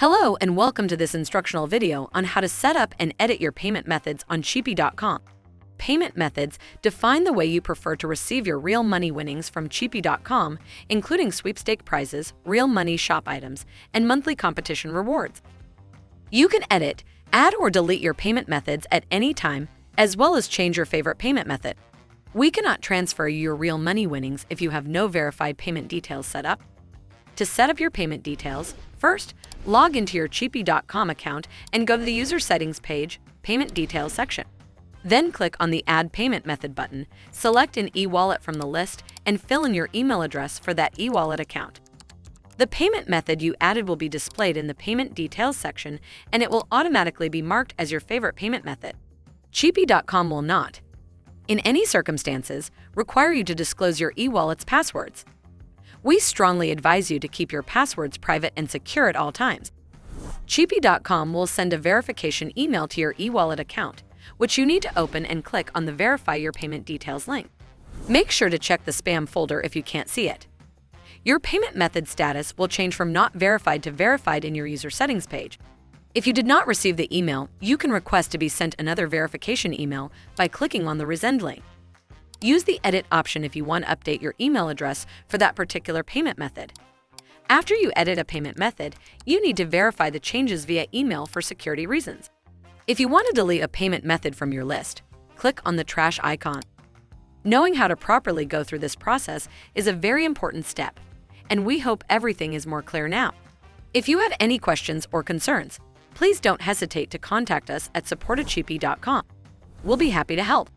Hello and welcome to this instructional video on how to set up and edit your payment methods on Chipy.com. Payment methods define the way you prefer to receive your real money winnings from Chipy.com, including sweepstake prizes, real money shop items, and monthly competition rewards. You can edit, add, or delete your payment methods at any time, as well as change your favorite payment method. We cannot transfer you your real money winnings if you have no verified payment details set up. To set up your payment details, first, log into your Chipy.com account and go to the User Settings page, Payment Details section. Then click on the Add Payment Method button, select an e-wallet from the list, and fill in your email address for that e-wallet account. The payment method you added will be displayed in the Payment Details section, and it will automatically be marked as your favorite payment method. Chipy.com will not, in any circumstances, require you to disclose your e-wallet's passwords. We strongly advise you to keep your passwords private and secure at all times. Chipy.com will send a verification email to your e-wallet account, which you need to open and click on the Verify Your Payment Details link. Make sure to check the spam folder if you can't see it. Your payment method status will change from not verified to verified in your user settings page. If you did not receive the email, you can request to be sent another verification email by clicking on the Resend link. Use the Edit option if you want to update your email address for that particular payment method. After you edit a payment method, you need to verify the changes via email for security reasons. If you want to delete a payment method from your list, click on the trash icon. Knowing how to properly go through this process is a very important step, and we hope everything is more clear now. If you have any questions or concerns, please don't hesitate to contact us at support@chipy.com. We'll be happy to help.